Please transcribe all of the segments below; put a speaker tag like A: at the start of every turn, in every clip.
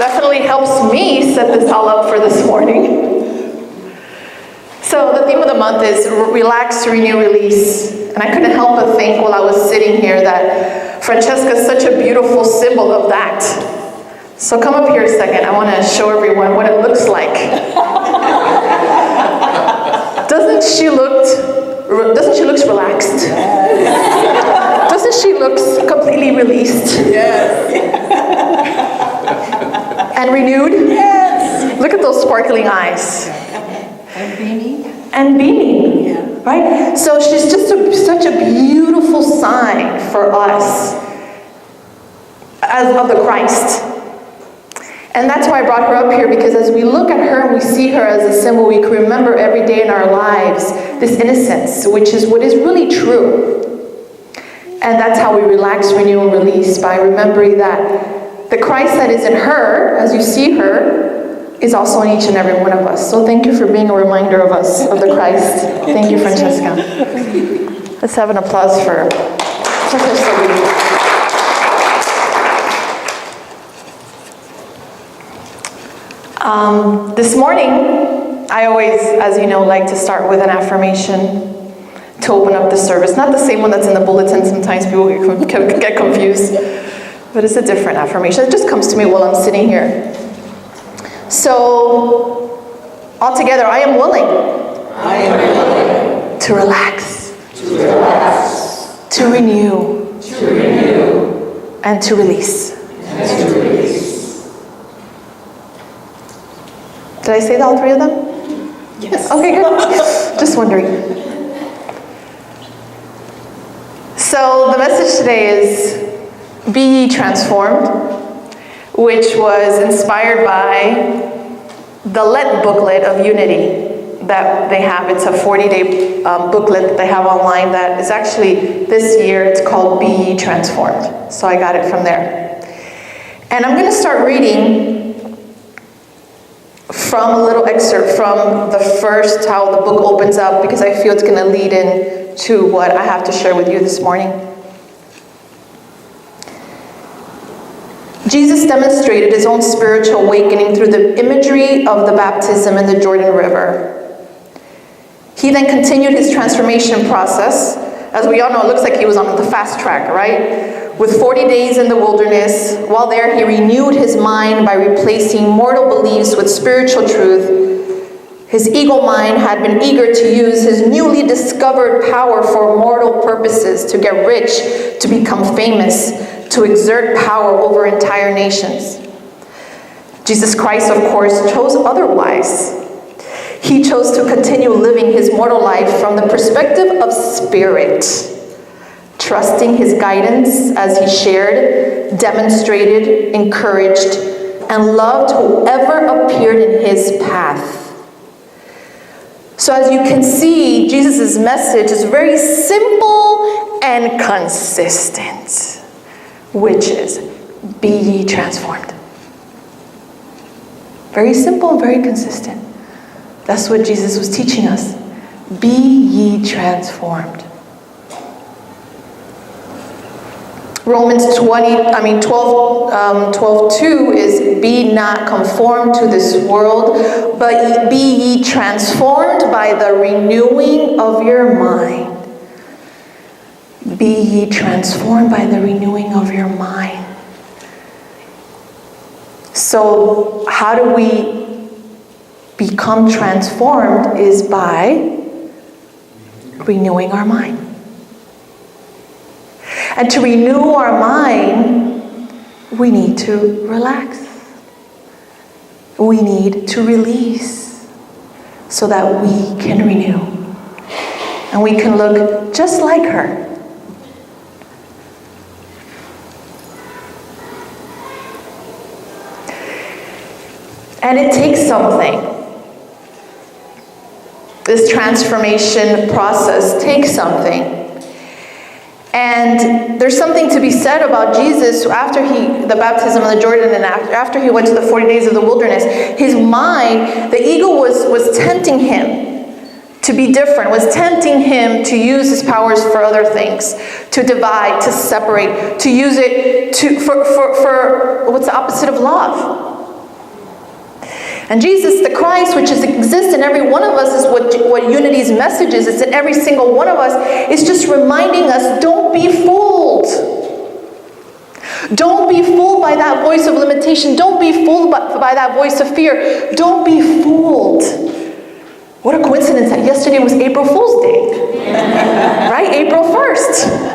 A: Definitely helps me set this all up for this morning. So the theme of the month is relax, renew, release. And I couldn't help but think while I was sitting here that Francesca is such a beautiful symbol of that. So come up here a second. I want to show everyone what it looks like. Doesn't she look relaxed? Doesn't she look completely released?
B: Yes.
A: And renewed?
B: Yes.
A: Look at those sparkling eyes.
B: And beaming.
A: And beaming.
B: Yeah.
A: Right? So she's just such a beautiful sign for us as of the Christ. And that's why I brought her up here, because as we look at her and we see her as a symbol, we can remember every day in our lives this innocence, which is what is really true. And that's how we relax, renew, and release, by remembering that the Christ that is in her, as you see her, is also in each and every one of us. So thank you for being a reminder of us, of the Christ. Thank you, Francesca. Let's have an applause for Francesca. This morning, I always, as you know, like to start with an affirmation to open up the service. Not the same one that's in the bulletin. Sometimes people get confused. But it's a different affirmation. It just comes to me while I'm sitting here. So, altogether, I am willing to relax, to renew, and to release. Did I say all three of them?
B: Yes.
A: Okay, good. Just wondering. So the message today is Be Ye Transformed, which was inspired by the Let booklet of Unity that they have. It's a 40-day booklet that they have online that is actually, this year, it's called Be Ye Transformed. So I got it from there. And I'm going to start reading from a little excerpt from the first, how the book opens up, because I feel it's going to lead in to what I have to share with you this morning. Jesus demonstrated his own spiritual awakening through the imagery of the baptism in the Jordan River. He then continued his transformation process. As we all know, it looks like he was on the fast track, right? With 40 days in the wilderness. While there, he renewed his mind by replacing mortal beliefs with spiritual truth. His ego mind had been eager to use his newly discovered power for mortal purposes, to get rich, to become famous, to exert power over entire nations. Jesus Christ, of course, chose otherwise. He chose to continue living his mortal life from the perspective of spirit, trusting his guidance as he shared, demonstrated, encouraged, and loved whoever appeared in his path. So as you can see, Jesus' message is very simple and consistent, which is, be ye transformed. Very simple and very consistent. That's what Jesus was teaching us. Be ye transformed. Romans 12:2 is, be not conformed to this world, but be ye transformed by the renewing of your mind. Be ye transformed by the renewing of your mind. So how do we become transformed? Is by renewing our mind. And to renew our mind, we need to relax. We need to release so that we can renew. And we can look just like her. And it takes something. This transformation process takes something. And there's something to be said about Jesus after the baptism in the Jordan, and after he went to the 40 days of the wilderness. His mind, the ego was tempting him to be different, was tempting him to use his powers for other things, to divide, to separate, to use it for what's the opposite of love? And Jesus, the Christ, which exists in every one of us, is what Unity's message is. It's in every single one of us. It's just reminding us, don't be fooled. Don't be fooled by that voice of limitation. Don't be fooled by that voice of fear. Don't be fooled. What a coincidence that yesterday was April Fool's Day. Right? April 1st.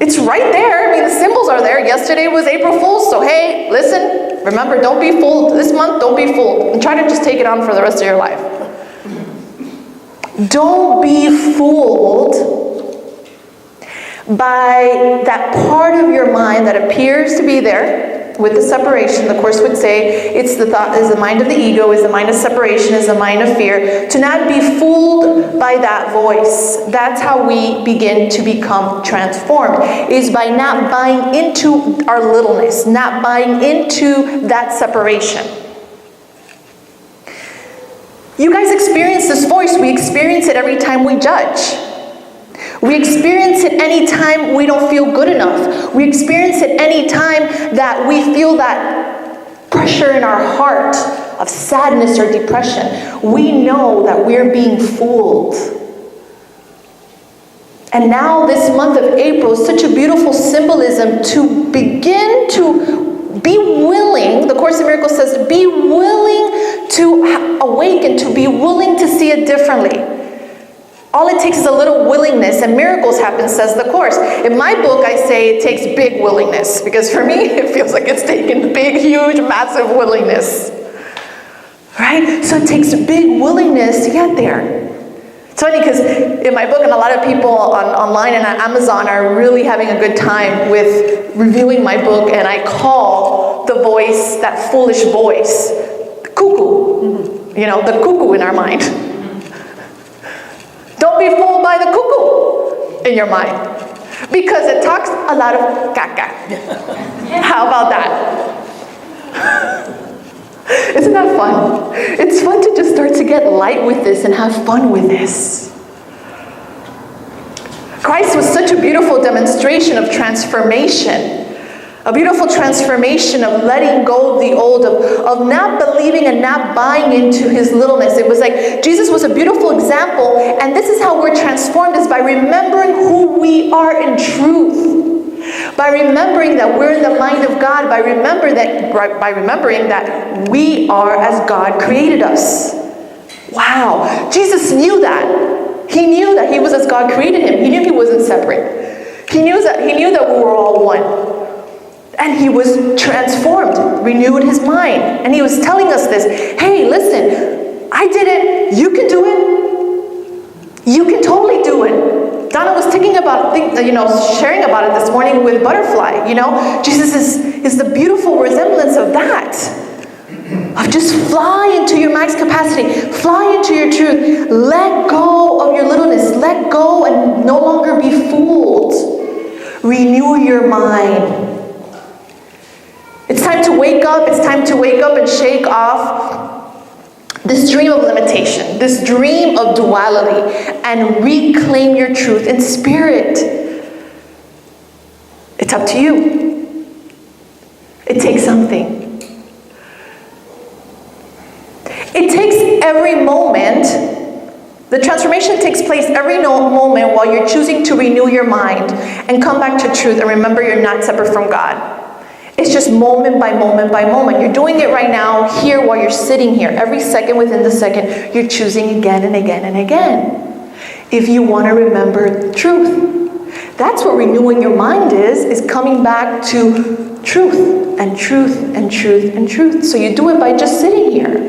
A: It's right there. I mean, the symbols are there. Yesterday was April Fool's. So hey, listen, remember, don't be fooled. This month, don't be fooled. And try to just take it on for the rest of your life. Don't be fooled by that part of your mind that appears to be there with the separation. The Course would say it's the thought, is the mind of the ego, is the mind of separation, is the mind of fear. To not be fooled by that voice. That's how we begin to become transformed, is by not buying into our littleness, not buying into that separation. You guys experience this voice. We experience it every time we judge. We experience it any time we don't feel good enough. We experience it any time that we feel that pressure in our heart of sadness or depression. We know that we're being fooled. And now this month of April is such a beautiful symbolism to begin to be willing, the Course in Miracles says, be willing to awaken, to be willing to see it differently. All it takes is a little willingness, and miracles happen, says the Course. In my book, I say it takes big willingness, because for me, it feels like it's taken big, huge, massive willingness. Right? So it takes big willingness to get there. It's funny, because in my book, and a lot of people online and on Amazon are really having a good time with reviewing my book, and I call the voice, that foolish voice, the cuckoo. You know, the cuckoo in our mind. Don't be fooled by the cuckoo in your mind, because it talks a lot of caca. How about that? Isn't that fun? It's fun to just start to get light with this and have fun with this. Christ was such a beautiful demonstration of transformation. A beautiful transformation of letting go of the old, of not believing and not buying into his littleness. It was like Jesus was a beautiful example, and this is how we're transformed, is by remembering who we are in truth. By remembering that we're in the mind of God, by remembering that we are as God created us. Wow. Jesus knew that. He knew that he was as God created him. He knew he wasn't separate. He knew that we were all one. And he was transformed, renewed his mind. And he was telling us this. Hey, listen, I did it. You can do it. You can totally do it. Donna was thinking about, sharing about it this morning with Butterfly. Jesus is the beautiful resemblance of that. Of just fly into your max capacity. Fly into your truth. Let go of your littleness. Let go and no longer be fooled. Renew your mind. It's time to wake up. It's time to wake up and shake off this dream of limitation, this dream of duality, and reclaim your truth in spirit. It's up to you. It takes something. It takes every moment. The transformation takes place every moment while you're choosing to renew your mind and come back to truth and remember you're not separate from God. It's just moment by moment by moment. You're doing it right now, here, while you're sitting here. Every second within the second, you're choosing again and again and again. If you want to remember truth. That's what renewing your mind is coming back to truth and truth and truth and truth. So you do it by just sitting here.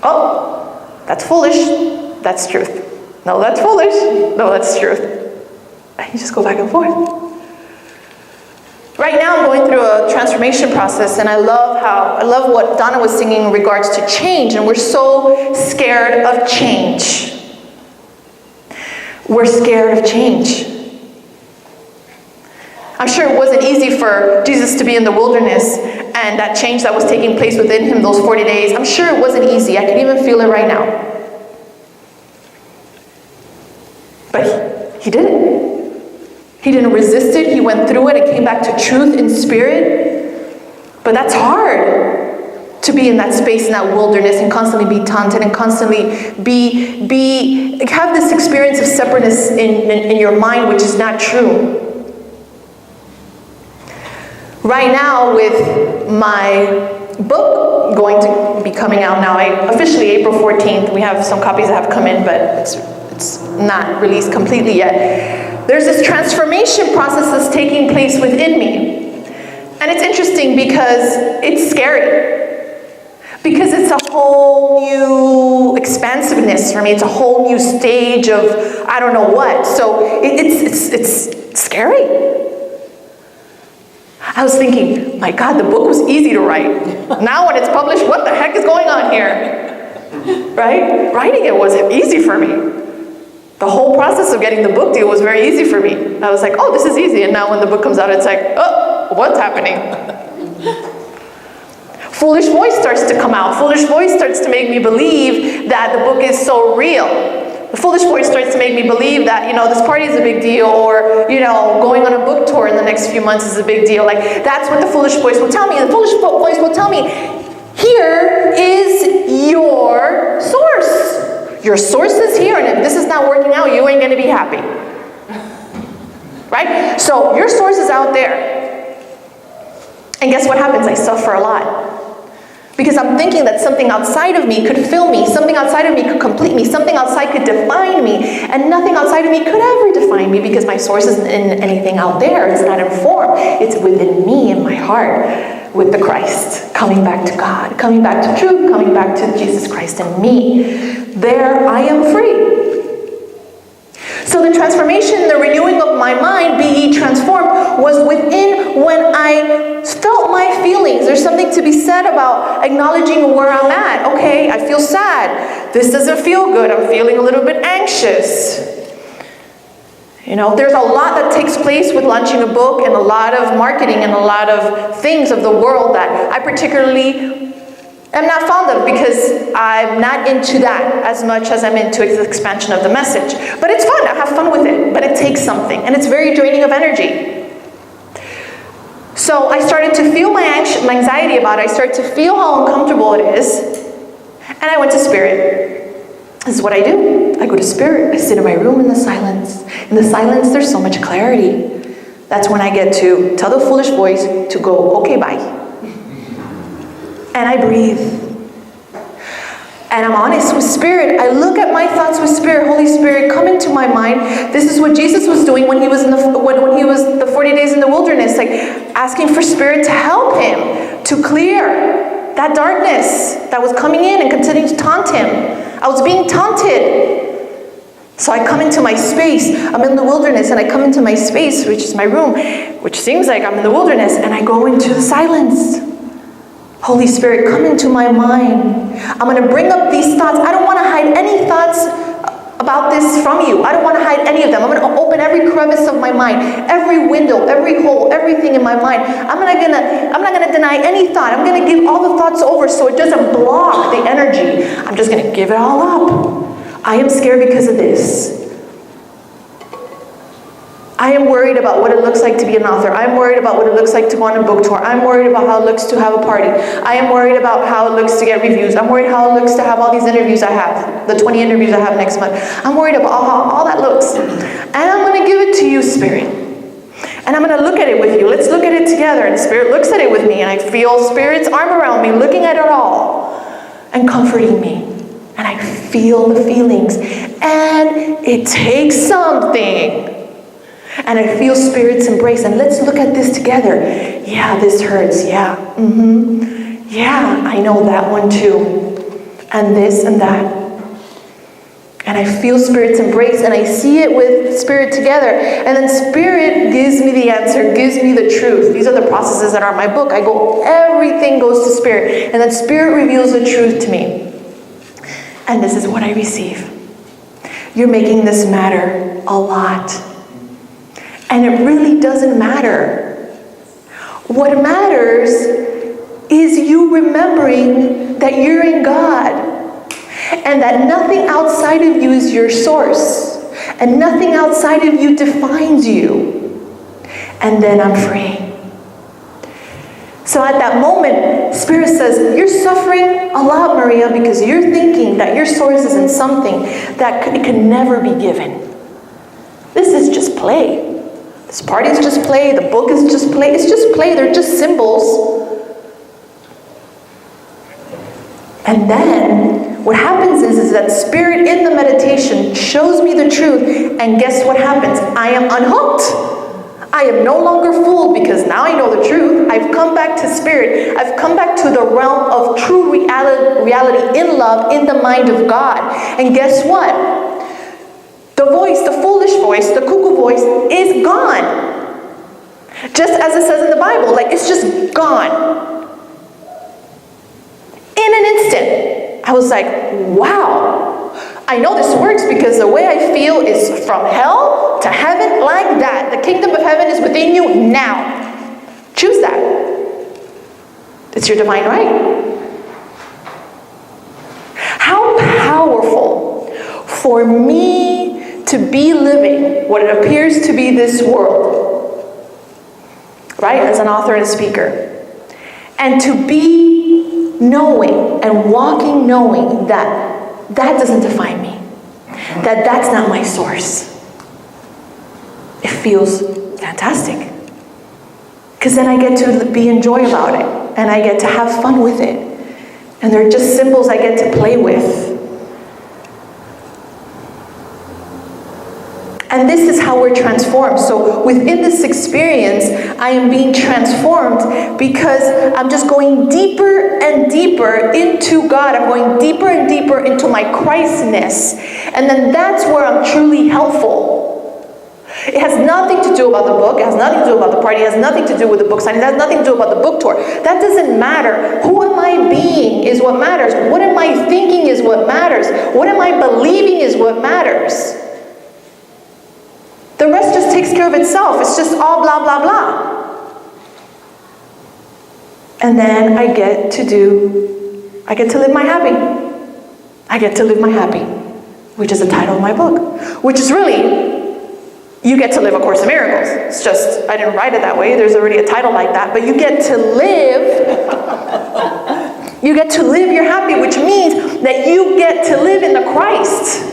A: Oh, that's foolish. That's truth. No, that's foolish. No, that's truth. And you just go back and forth. Right now I'm going through a transformation process, and I love what Donna was singing in regards to change, and we're so scared of change. We're scared of change. I'm sure it wasn't easy for Jesus to be in the wilderness and that change that was taking place within him those 40 days. I'm sure it wasn't easy. I can even feel it right now. But he did it. He didn't resist it. He went through it and came back to truth in spirit. But that's hard. to be in that space, in that wilderness, and constantly be taunted, and constantly have this experience of separateness in your mind, which is not true. Right now, with my book going to be coming out now, officially April 14th, we have some copies that have come in, but it's not released completely yet. There's this transformation process that's taking place within me. And it's interesting because it's scary. Because it's a whole new expansiveness for me. It's a whole new stage of I don't know what. So it's scary. I was thinking, my God, the book was easy to write. Now when it's published, what the heck is going on here? Right? Writing it was easy for me. The whole process of getting the book deal was very easy for me. I was like, oh, this is easy. And now when the book comes out, it's like, oh, what's happening? Foolish voice starts to come out. Foolish voice starts to make me believe that the book is so real. The foolish voice starts to make me believe that, this party is a big deal, or, going on a book tour in the next few months is a big deal. Like, that's what the foolish voice will tell me. The foolish voice will tell me, here is your source. Your source is here, and if this is not working out, you ain't going to be happy. Right? So, your source is out there. And guess what happens? I suffer a lot. Because I'm thinking that something outside of me could fill me, something outside of me could complete me, something outside could define me, and nothing outside of me could ever define me because my source isn't in anything out there. It's not in form. It's within me, in my heart, with the Christ, coming back to God, coming back to truth, coming back to Jesus Christ and me. There I am free. So the transformation, the renewing of my mind, be ye transformed, was within when I felt my feelings. There's something to be said about acknowledging where I'm at. Okay, I feel sad. This doesn't feel good. I'm feeling a little bit anxious. There's a lot that takes place with launching a book, and a lot of marketing and a lot of things of the world that I particularly am not fond of, because I'm not into that as much as I'm into the expansion of the message. But it's fun. I have fun with it. But it takes something. And it's very draining of energy. So I started to feel my anxiety about it. I started to feel how uncomfortable it is. And I went to Spirit. This is what I do. I go to Spirit. I sit in my room in the silence. In the silence, there's so much clarity. That's when I get to tell the foolish voice to go, okay, bye. And I breathe. And I'm honest with Spirit. I look at my thoughts with Spirit. Holy Spirit, come into my mind. This is what Jesus was doing when he was when he was the 40 days in the wilderness, like asking for Spirit to help him to clear that darkness that was coming in and continuing to taunt him. I was being taunted. So I come into my space. I'm in the wilderness, and I come into my space, which is my room, which seems like I'm in the wilderness, and I go into the silence. Holy Spirit, come into my mind. I'm going to bring up these thoughts. I don't want to hide any thoughts about this from you. I don't want to hide any of them. I'm going to open every crevice of my mind, every window, every hole, everything in my mind. I'm not going to deny any thought. I'm going to give all the thoughts over so it doesn't block the energy. I'm just going to give it all up. I am scared because of this. I am worried about what it looks like to be an author. I'm worried about what it looks like to go on a book tour. I'm worried about how it looks to have a party. I am worried about how it looks to get reviews. I'm worried how it looks to have all these interviews I have, the 20 interviews I have next month. I'm worried about how all that looks. And I'm going to give it to you, Spirit. And I'm going to look at it with you. Let's look at it together. And Spirit looks at it with me. And I feel Spirit's arm around me, looking at it all and comforting me. And I feel the feelings. And it takes something. And I feel Spirit's embrace. And let's look at this together. Yeah, this hurts. Yeah. Yeah, I know that one too. And this and that. And I feel Spirit's embrace. And I see it with Spirit together. And then Spirit gives me the answer, gives me the truth. These are the processes that are in my book. Everything goes to Spirit. And then Spirit reveals the truth to me. And this is what I receive. You're making this matter a lot. And it really doesn't matter. What matters is you remembering that you're in God and that nothing outside of you is your source and nothing outside of you defines you. And then I'm free. So at that moment, Spirit says, you're suffering a lot, Maria, because you're thinking that your source is in something that it can never be given. This is just play. This party is just play. The book is just play. It's just play. They're just symbols. And then what happens is that Spirit in the meditation shows me the truth, and guess what happens? I am unhooked. I am no longer fooled because now I know the truth. I've come back to Spirit. I've come back to the realm of true reality in love, in the mind of God. And guess what? The voice, the foolish voice, the cuckoo voice is gone. Just as it says in the Bible, like it's just gone. In an instant, I was like, wow. I know this works because the way I feel is from hell to heaven like that. The kingdom of heaven is within you now. Choose that. It's your divine right. How powerful for me to be living what it appears to be this world, right, as an author and a speaker, and to be knowing and walking knowing that that doesn't define me, that that's not my source. It feels fantastic. Because then I get to be in joy about it, and I get to have fun with it. And they're just symbols I get to play with. And this is how we're transformed. So within this experience, I am being transformed because I'm just going deeper and deeper into God. I'm going deeper and deeper into my Christness. And then that's where I'm truly helpful. It has nothing to do about the book. It has nothing to do about the party. It has nothing to do with the book signing. It has nothing to do about the book tour. That doesn't matter. Who am I being is what matters. What am I thinking is what matters. What am I believing is what matters. The rest just takes care of itself. It's just all blah, blah, blah. And then I get to live my happy. I get to live my happy, which is the title of my book. Which is really, you get to live A Course in Miracles. It's just, I didn't write it that way. There's already a title like that. But you get to live your happy, which means that you get to live in the Christ.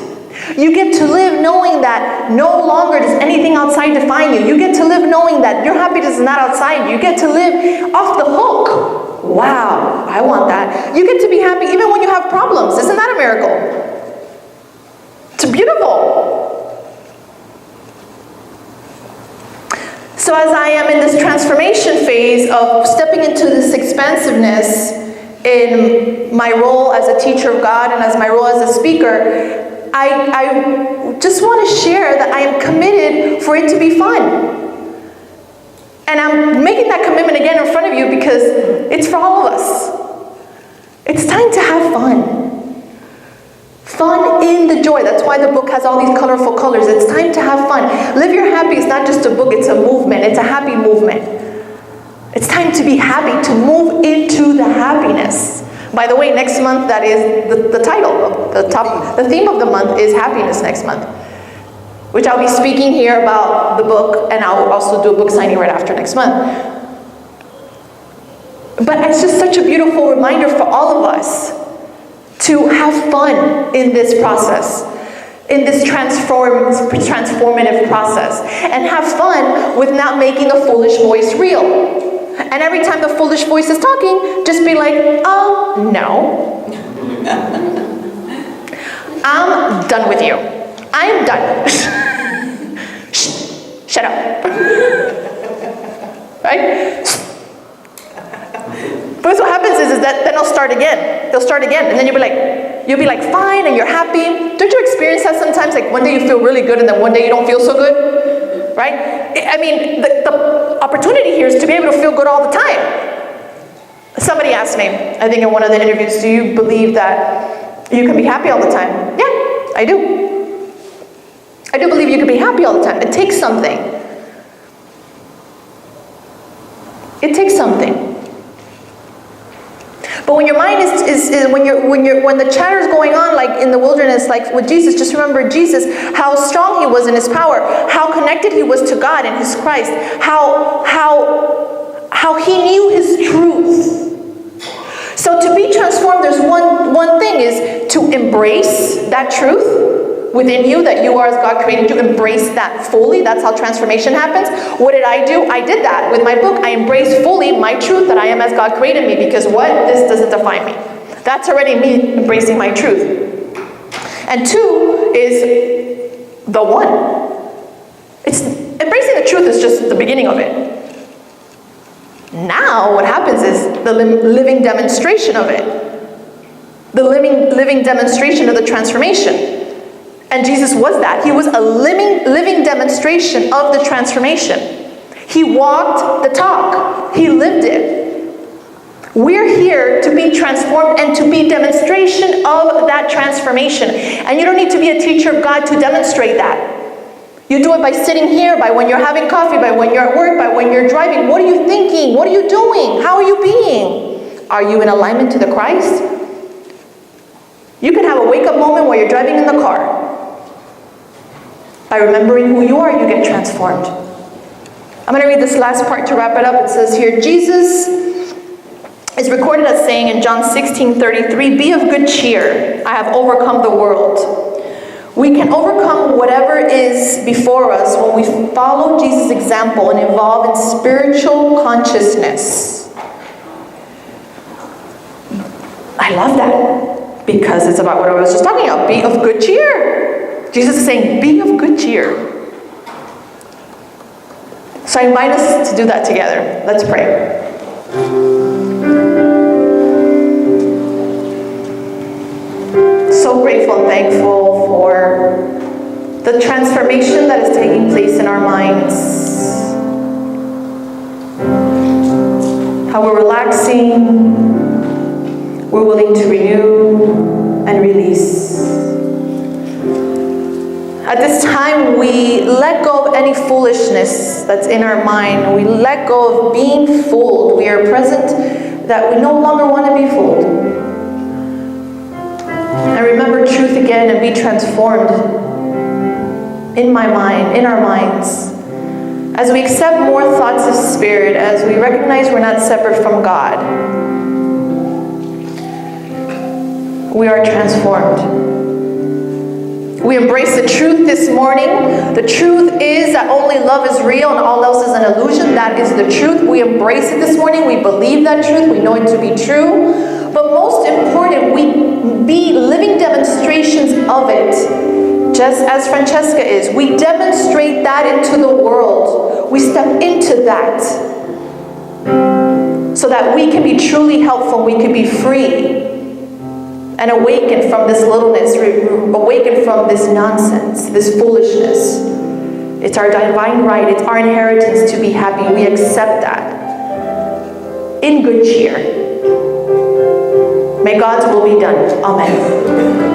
A: You get to live knowing that no longer does anything outside define you. You get to live knowing that your happiness is not outside you. You get to live off the hook. Wow, I want that. You get to be happy even when you have problems. Isn't that a miracle? It's beautiful. So as I am in this transformation phase of stepping into this expansiveness in my role as a teacher of God and as my role as a speaker, I just want to share that I am committed for it to be fun. And I'm making that commitment again in front of you because it's for all of us. It's time to have fun. Fun in the joy. That's why the book has all these colorful colors. It's time to have fun. Live Your Happy is not just a book, it's a movement. It's a happy movement. It's time to be happy, to move into the happiness. By the way, next month, that is the title of the theme of the month is happiness next month, which I'll be speaking here about the book, and I'll also do a book signing right after next month. But it's just such a beautiful reminder for all of us to have fun in this process, in this transformative process, and have fun with not making a foolish voice real. And every time the foolish voice is talking, just be like, oh, no. I'm done with you. I'm done. Shh, shut up. Right? But what happens is that then they'll start again. They'll start again. And then you'll be like fine, and you're happy. Don't you experience that sometimes? Like one day you feel really good, and then one day you don't feel so good? Right? I mean, the opportunity here is to be able to feel good all the time. Somebody asked me, I think in one of the interviews, do you believe that you can be happy all the time? Yeah, I do. I do believe you can be happy all the time. It takes something. It takes something. But when your mind when the chatter is going on, like in the wilderness, like with Jesus, just remember Jesus, how strong he was in his power, how connected he was to God and his Christ, how he knew his truth. embrace that truth within you, that you are as God created you, embrace that fully. That's how transformation happens. What did I do? I did that with my book. I embraced fully my truth that I am as God created me, because what? This doesn't define me. That's already me embracing my truth. And 2 is the one. It's embracing the truth is just the beginning of it. Now what happens is the living demonstration of it. The living demonstration of the transformation. And Jesus was that. He was a living demonstration of the transformation. He walked the talk. He lived it. We're here to be transformed and to be demonstration of that transformation. And you don't need to be a teacher of God to demonstrate that. You do it by sitting here, by when you're having coffee, by when you're at work, by when you're driving. What are you thinking? What are you doing? How are you being? Are you in alignment to the Christ? You can have a wake-up moment while you're driving in the car. By remembering who you are, you get transformed. I'm going to read this last part to wrap it up. It says here, Jesus is recorded as saying in John 16:33, "Be of good cheer. I have overcome the world." We can overcome whatever is before us when we follow Jesus' example and evolve in spiritual consciousness. I love that, because it's about what I was just talking about. Be of good cheer. Jesus is saying, be of good cheer. So I invite us to do that together. Let's pray. So grateful and thankful for the transformation that is taking place in our minds. How we're relaxing, we're willing to renew and release. At this time, we let go of any foolishness that's in our mind. We let go of being fooled. We are present that we no longer want to be fooled. And remember truth again and be transformed in my mind, in our minds. As we accept more thoughts of spirit, as we recognize we're not separate from God, we are transformed. We embrace the truth this morning. The truth is that only love is real and all else is an illusion. That is the truth. We embrace it this morning. We believe that truth. We know it to be true. But most important, we be living demonstrations of it. Just as Francesca is. We demonstrate that into the world. We step into that. So that we can be truly helpful. We can be free. And awaken from this littleness, awaken from this nonsense, this foolishness. It's our divine right, it's our inheritance to be happy. We accept that. In good cheer. May God's will be done. Amen.